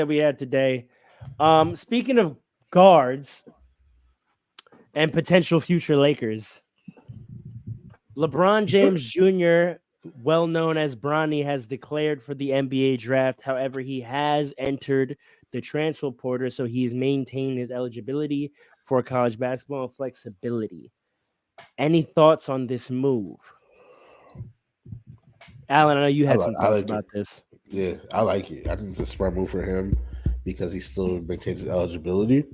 that we had today. Speaking of guards and potential future Lakers, LeBron James Jr., well known as Bronny, has declared for the NBA draft. However, he has entered the transfer portal, so he's maintained his eligibility for college basketball and flexibility. Any thoughts on this move? Alan, I know you had some I thoughts like it. about this. Yeah, I like it. I think it's a smart move for him because he still maintains his eligibility.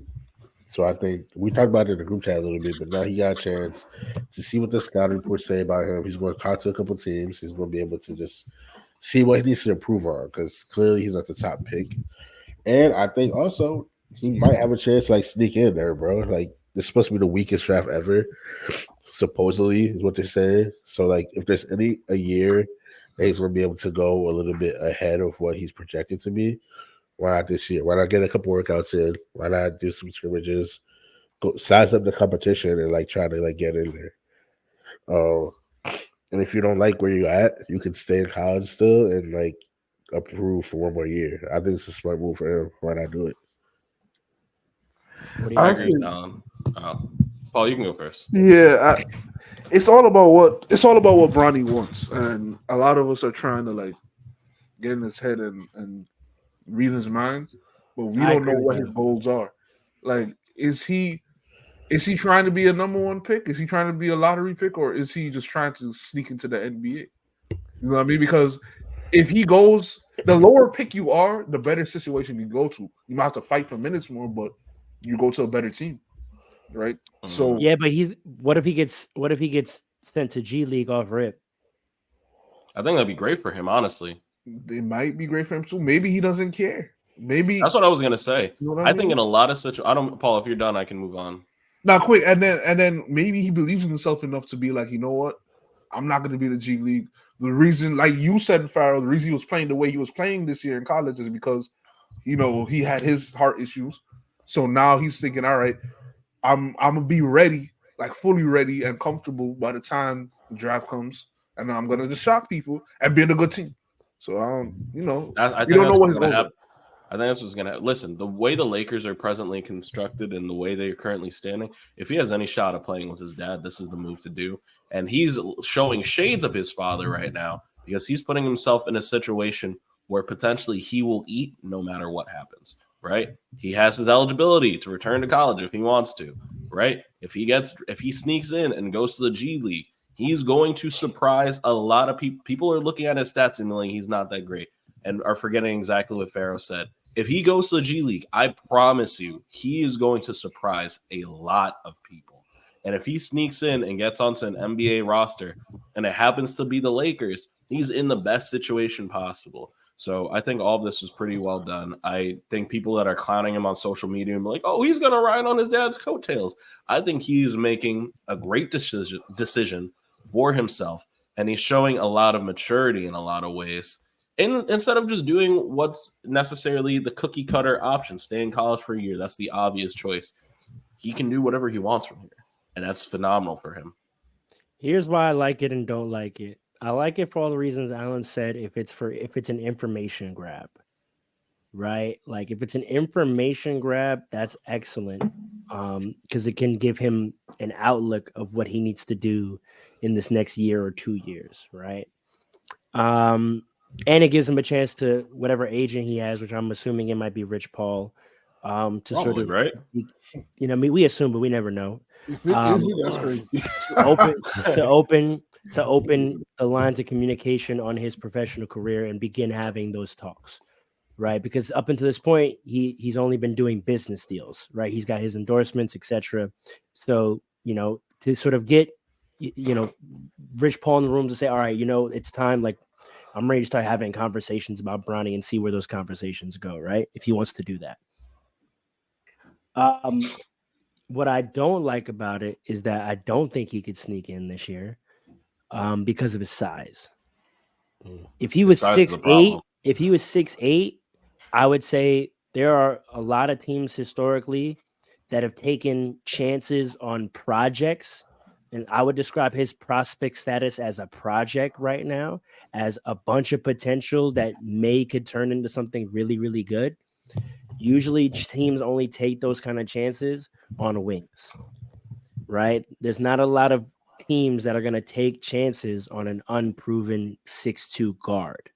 So I think we talked about it in the group chat a little bit, but now he got a chance to see what the scouting reports say about him. He's going to talk to a couple teams. He's going to be able to just see what he needs to improve on because clearly he's not the top pick. And I think also he might have a chance to like sneak in there, bro. Like this is supposed to be the weakest draft ever, supposedly is what they're saying. So like if there's any a year that he's going to be able to go a little bit ahead of what he's projected to be, why not this year? Why not get a couple workouts in? Why not do some scrimmages? Go size up the competition and like try to like get in there. Uh, and if you don't like where you're at, you can stay in college still and like approve for one more year. I think it's a smart move for him. Why not do it? What do I y'all I think? agree, think, Alan. Paul, you can go first. yeah, it's all about what Bronny wants, and a lot of us are trying to like get in his head and read his mind, but we I don't know agree with what his that. goals are. Like, is he trying to be a number one pick? Is he trying to be a lottery pick, or is he just trying to sneak into the NBA? You know what I mean? Because if he goes, the lower pick you are, the better situation you go to. You might have to fight for minutes more, but you go to a better team, right? Mhm. So Yeah, but he's what if he gets sent to G League off rip? I think that'd be great for him, honestly. it might be great for him too. Maybe he doesn't care. Maybe That's what I was gonna say. you know what I I think mean. in a lot of situations, I don't, Paul. If you're done, I can move on. Not quick, and then maybe he believes in himself enough to be like, you know what, I'm not going to be the G League. The reason, like you said, Farrell, the reason he was playing the way he was playing this year in college is because he had his heart issues. So now he's thinking, all right, I'm gonna be ready, like fully ready and comfortable by the time the draft comes, and I'm gonna just shock people and be in a good team. So I don't, I we think don't know that's what what's his gonna goals are. happen. I think that's what's gonna listen. The way the Lakers are presently constructed and the way they're currently standing, if he has any shot of playing with his dad, this is the move to do. And he's showing shades of his father right now because he's putting himself in a situation where potentially he will eat no matter what happens. Right? He has his eligibility to return to college if he wants to. Right? If he sneaks in and goes to the G League, he's going to surprise a lot of people. People are looking at his stats and knowing he's not that great and are forgetting exactly what Pharaoh said. If he goes to the G League, I promise you, he is going to surprise a lot of people. And if he sneaks in and gets onto an NBA roster and it happens to be the Lakers, he's in the best situation possible. So I think all of this was pretty well done. I think people that are clowning him on social media and be like, oh, he's going to ride on his dad's coattails. I think he's making a great decision for himself. And he's showing a lot of maturity in a lot of ways instead of just doing what's necessarily the cookie cutter option, stay in college for a year. That's the obvious choice. He can do whatever he wants from here, and that's phenomenal for him. Here's why I like it and don't like it. I like it for all the reasons Alan said. If it's an information grab, right? Like if it's an information grab, that's excellent. Because it can give him an outlook of what he needs to do in this next year or 2 years, right? Um, and it gives him a chance to whatever agent he has, which I'm assuming it might be Rich Paul, to sort Probably of, right. we assume, but we never know. If it Um, is, that's crazy. to open to open to open the lines of communication on his professional career and begin having those talks, right? Because up until this point, he's only been doing business deals, right? He's got his endorsements, etc. So to sort of get Rich Paul in the room to say, all right, it's time. Like I'm ready to start having conversations about Bronny and see where those conversations go, right? If he wants to do that. What I don't like about it is that I don't think he could sneak in this year because of his size. If he was Size is six the eight, problem. if he was 6'8", I would say there are a lot of teams historically that have taken chances on projects, and I would describe his prospect status as a project right now, as a bunch of potential that could turn into something really, really good. Usually teams only take those kind of chances on wings, right? There's not a lot of teams that are going to take chances on an unproven 6'2" guard,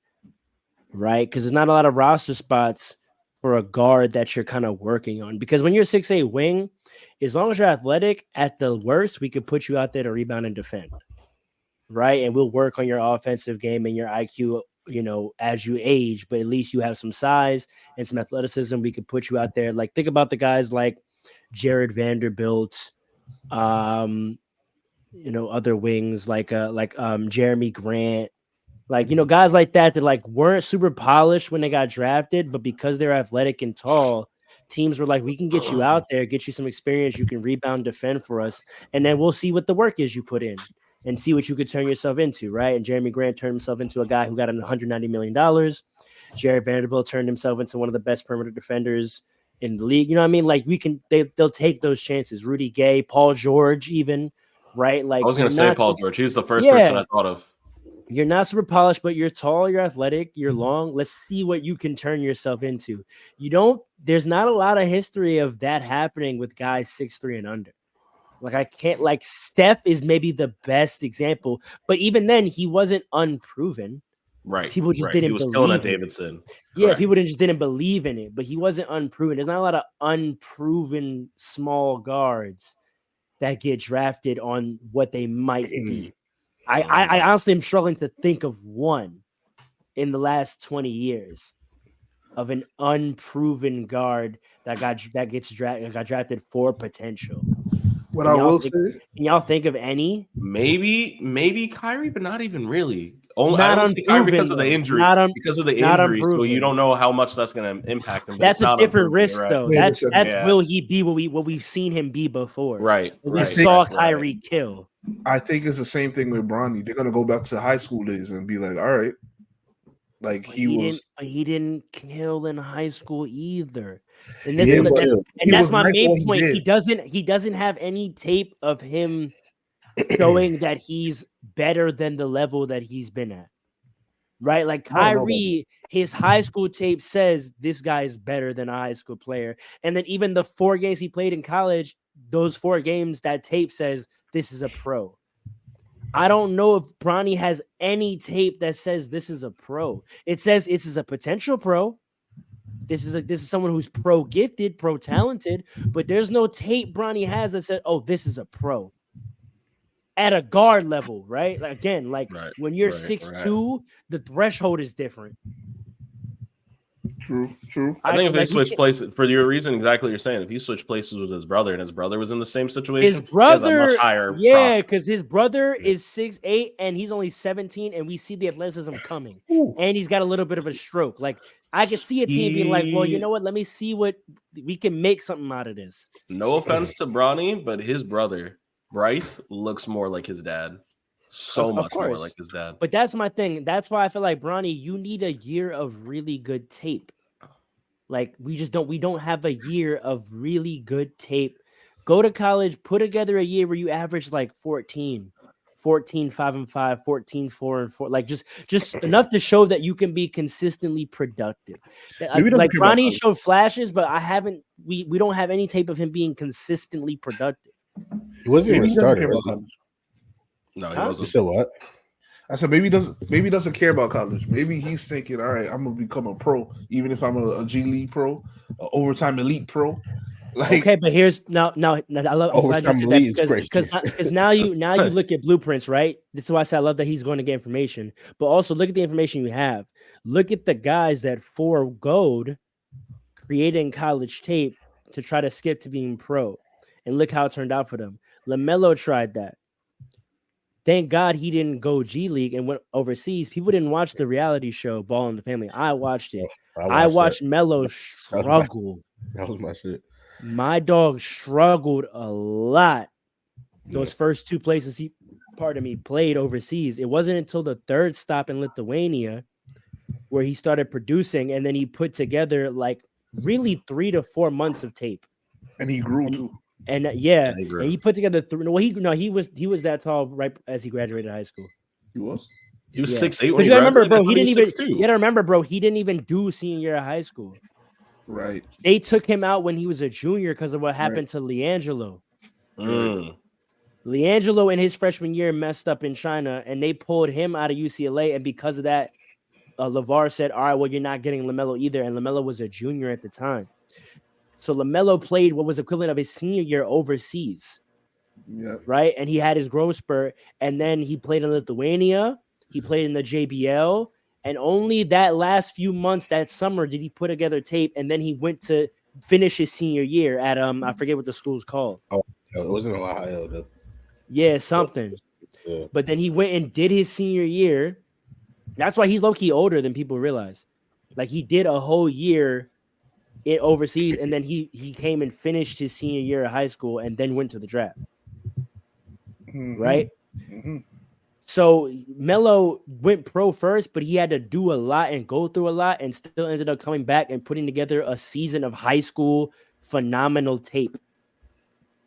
right? Because there's not a lot of roster spots for a guard that you're kind of working on. Because when you're 6'8" wing, as long as you're athletic, at the worst, we could put you out there to rebound and defend, right? And we'll work on your offensive game and your IQ, as you age, but at least you have some size and some athleticism. We could put you out there. Like, think about the guys like Jared Vanderbilt, other wings like Jeremy Grant, guys like that like weren't super polished when they got drafted, but because they're athletic and tall, teams were like, we can get you out there, get you some experience, you can rebound, defend for us, and then we'll see what the work is you put in and see what you could turn yourself into, right? And Jeremy Grant turned himself into a guy who got $190 million. Jared Vanderbilt turned himself into one of the best perimeter defenders in the league. You know what I mean? Like, they'll take those chances. Rudy Gay, Paul George, even, right? Like, I was going to say Paul George. He's the first person I thought of. You're not super polished, but you're tall, you're athletic, you're long. Let's see what you can turn yourself into. There's not a lot of history of that happening with guys 6'3" and under. Like, Steph is maybe the best example, but even then, he wasn't unproven. Right. People just didn't believe killing at it. Davidson. Yeah, people just didn't believe in it, but he wasn't unproven. There's not a lot of unproven small guards that get drafted on what they might be. I honestly am struggling to think of one in the last 20 years of an unproven guard that got drafted for potential. What I will say, can y'all think of any? Maybe Kyrie, but not even really. I don't see Kyrie because of the injury. So you don't know how much that's going to impact him. That's a different risk, though. That's will he be what we've seen him be before? Right. We saw Kyrie kill. I think it's the same thing with Bronny. They're gonna go back to high school days and be like, all right, like he didn't kill in high school either. And that's my main point. He doesn't have any tape of him showing that he's better than the level that he's been at. Right? Like Kyrie, his high school tape says this guy is better than a high school player. And then even the 4 games he played in college, those 4 games, that tape says this is a pro. I don't know if Bronny has any tape that says this is a pro. It says this is a potential pro. This is someone who's pro gifted, pro talented, but there's no tape Bronny has that says, oh, this is a pro. At a guard level, right? When you're 6'2", the threshold is different. True. I think if they switch places for your reason, exactly what you're saying. If he switched places with his brother and his brother was in the same situation, his brother, he has a much higher because his brother is 6'8" and he's only 17, and we see the athleticism coming. And he's got a little bit of a stroke. Like, I could see a team being like, well, you know what? Let me see what we can make something out of this. No offense to Bronny, but his brother Bryce looks more like his dad. Much more like his dad. But that's my thing. That's why I feel like, Bronny, you need a year of really good tape. Like, we don't have a year of really good tape. Go to college, put together a year where you average like 14, 5-5, 14, 4-4, like just enough to show that you can be consistently productive. Like, Bronny showed flashes, but we don't have any tape of him being consistently productive. He wasn't even a starter. No, he wasn't. You said what? I said maybe he doesn't care about college. Maybe he's thinking, all right, I'm gonna become a pro, even if I'm a G League pro, an overtime elite pro. Like, okay, but here's now I love overtime elite because now you look at blueprints, right? This is why I say I love that he's going to get information, but also look at the information you have. Look at the guys that foregoed creating college tape to try to skip to being pro, and look how it turned out for them. LaMelo tried that. Thank God he didn't go G League and went overseas. People didn't watch the reality show Ball in the Family. I watched it. I watched Melo struggle. That was my shit. My dog struggled a lot. Those first 2 places he played overseas. It wasn't until the 3rd stop in Lithuania where he started producing, and then he put together like really 3 to 4 months of tape. And he grew too. And and he put together 3. Well, he was that tall right as he graduated high school. He was 6'8". Because you gotta remember, bro, he didn't even. You gotta remember, bro, he didn't even do senior year of high school. Right. They took him out when he was a junior because of what happened to LiAngelo. Mm. LiAngelo in his freshman year messed up in China, and they pulled him out of UCLA. And because of that, LeVar said, all right, well, you're not getting LaMelo either. And LaMelo was a junior at the time. So LaMelo played what was equivalent of his senior year overseas, Yeah. right? And he had his growth spurt. And then he played in Lithuania. He played in the JBL. And only that last few months, that summer, did he put together tape. And then he went to finish his senior year at, I forget what the school's called. Oh, it wasn't Ohio, though. Yeah, something. Yeah. But then he went and did his senior year. That's why he's low-key older than people realize. Like, he did a whole year overseas, and then he came and finished his senior year of high school and then went to the draft. Right? So Melo went pro first, but he had to do a lot and go through a lot and still ended up coming back and putting together a season of high school phenomenal tape.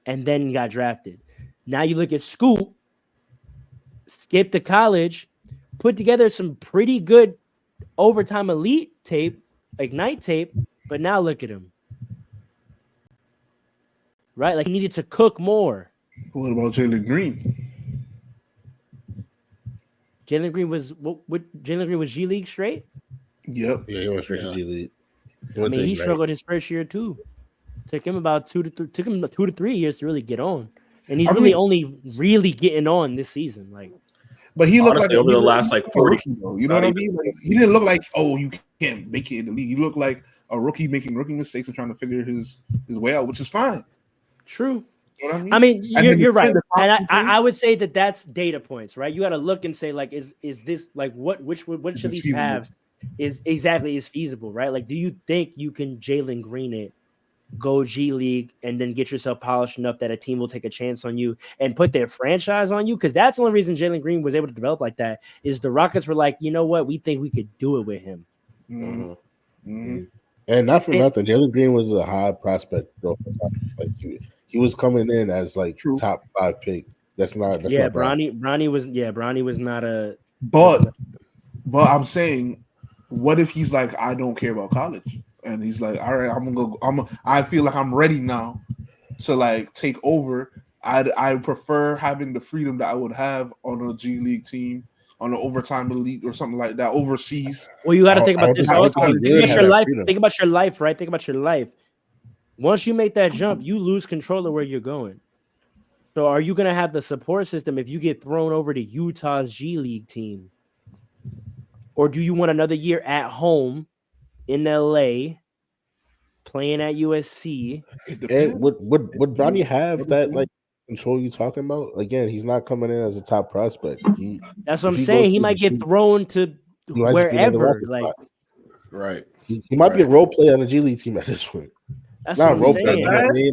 And then got drafted. Now you look at Scoot, skipped to college, put together some pretty good overtime elite tape, Ignite tape, but now look at him. Right? Like, he needed to cook more. What about Jalen Green? Jalen Green was Jalen Green was G League straight. Yep. Yeah, he went straight to G League. I mean, he struggled his first year too. Took him 2 to 3 years to really get on, and he's only really getting on this season. Like, but he looked honestly, like over the last like 40, you know what I mean? Like, he didn't look like, oh, you can't make it in the league. He looked like a rookie making rookie mistakes and trying to figure his way out, which is fine. True. You know what I mean, you're right, and I I would say that that's data points, right? You got to look and say, like, is this like which of these feasible? paths is feasible, right? Like, do you think you can Jalen Green it, go G League, and then get yourself polished enough that a team will take a chance on you and put their franchise on you? Because that's the only reason Jalen Green was able to develop like that, is the Rockets were like, you know what, we think we could do it with him. And not for nothing, Jalen Green was a high prospect, bro. Like, he was coming in as like top 5 pick. That's not Bronny was not a. But I'm saying, what if he's like, I don't care about college, and he's like, all right, I feel like I'm ready now to like take over. I prefer having the freedom that I would have on a G League team, on an overtime elite or something like that overseas. Well, you got to think about this also. Think about your life. Think about your life, right? Think about your life. Once you make that jump, you lose control of where you're going. So are you going to have the support system if you get thrown over to Utah's G League team? Or do you want another year at home in LA playing at USC? And would Bronny have that like control you talking about? Again, he's not coming in as a top prospect. That's what I'm saying. He might get thrown to wherever. Like, right. He might be a role player on a G League team at this point. That's not what I'm role saying. player,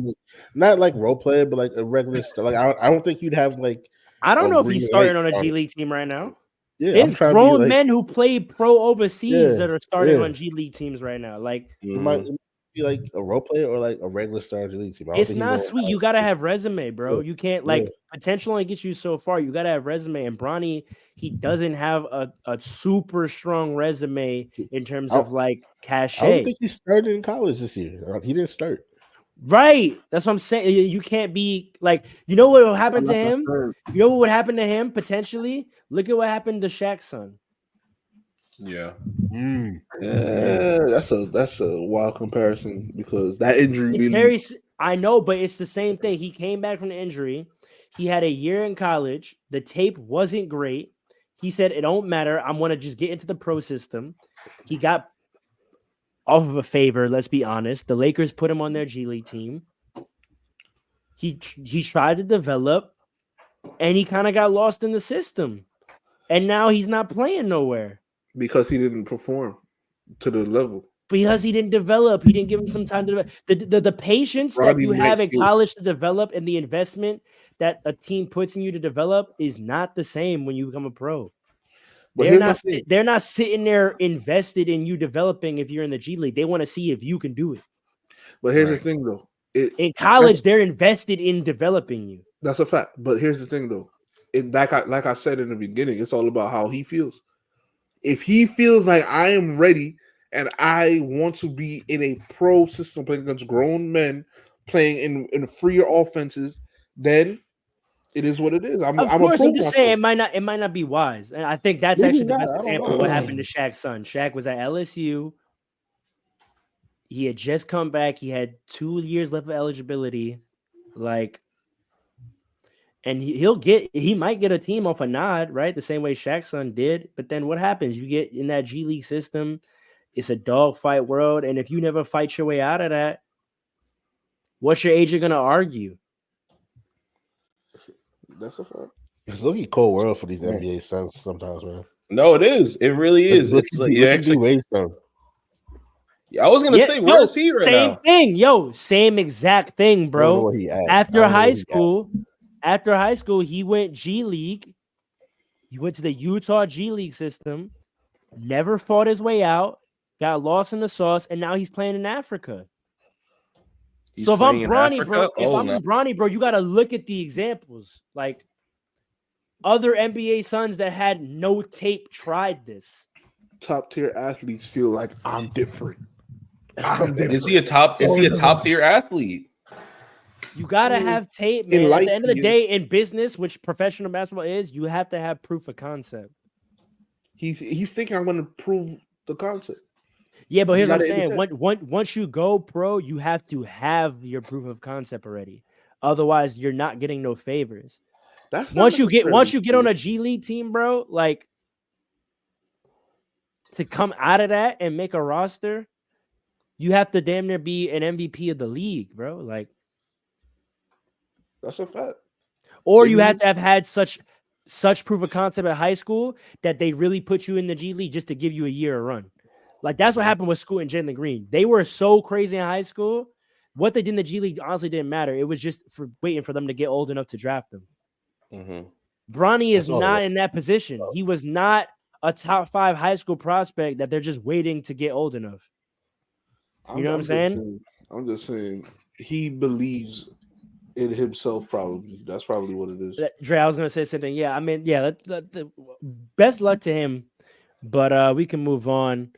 not like role player, but like a regular star. Like I don't think you'd have like. I don't know if he's starting on a G League team right now. Yeah, there's grown men who play pro overseas that are starting on G League teams right now. Like, he might be like a role player or like a regular star G League team. It's not sweet. You gotta have resume, bro. You can't potential only gets you so far. You gotta have resume. And Bronny, he doesn't have a super strong resume in terms of like cachet. I don't think he started in college this year. He didn't start. Right. That's what I'm saying. You can't be like, you know what will happen to him? You know what would happen to him potentially? Look at what happened to Shaq's son. Yeah. Yeah, that's a wild comparison because that injury. I know, but it's the same thing. He came back from the injury. He had a year in college. The tape wasn't great. He said, it don't matter. I'm going to just get into the pro system. He got off of a favor, let's be honest. The Lakers put him on their G League team. He tried to develop, and he kind of got lost in the system. And now he's not playing nowhere. Because he didn't perform to the level. Because he didn't develop. He didn't give him some time to develop. The patience that you have in college to develop and the investment that a team puts in you to develop is not the same when you become a pro. They're not sitting there invested in you developing if you're in the G League. They want to see if you can do it. But here's the thing, though. In college, they're invested in developing you. That's a fact. But here's the thing, though. Like I said in the beginning, it's all about how he feels. If he feels like I am ready and I want to be in a pro system playing against grown men, playing in freer offenses, then it is what it is. I'm Of I'm a course, pro I'm just saying myself. it might not be wise. And I think that's Maybe actually the not. best I don't example of what know. happened to Shaq's son. Shaq was at LSU. He had just come back. He had 2 years left of eligibility. Like, and he might get a team off a nod, right? The same way Shaq's son did. But then what happens? You get in that G League system. It's a dogfight world, and if you never fight your way out of that, what's your agent gonna argue? That's a fact. It's looking cold world for these NBA Suns sometimes, man. No, it is. It really is. Look It's at like look at D-Wade's son. I was gonna say, where is he right same now? thing, same exact thing, I don't know bro. where he at. After high school, he went G League. He went to the Utah G League system. Never fought his way out. Got lost in the sauce, and now he's playing in Africa. He's So if I'm playing in Bronny, bro, Africa? Oh, no. Bronny, bro, you got to look at the examples. Like other NBA Suns that had no tape tried this. Top tier athletes feel like I'm different. I'm different. Is he a top tier athlete? You gotta have tape, man. In At the end of the life, day, in business, which professional basketball is, you have to have proof of concept. He's thinking I'm going to prove the concept. Yeah, but You here's what I'm gotta saying. imitate. Once you go pro, you have to have your proof of concept already. Otherwise, you're not getting no favors. That's not Once you get necessarily on true. a G League team, bro, like to come out of that and make a roster, you have to damn near be an MVP of the league, bro. Like, That's a fact. or They you have need- to have had such proof of concept at high school that they really put you in the G League just to give you a year of run. Like that's what happened with Scoot and Jalen Green. They were so crazy in high school. What they did in the G League honestly didn't matter. It was just for waiting for them to get old enough to draft them. Mm-hmm. Bronny is That's all not it in that position. He was not a top 5 high school prospect that they're just waiting to get old enough. You know what I'm saying? I'm just saying he believes in himself. Probably that's probably what it is. Dre, I was gonna say something. Yeah, I mean, yeah. Best luck to him, but we can move on.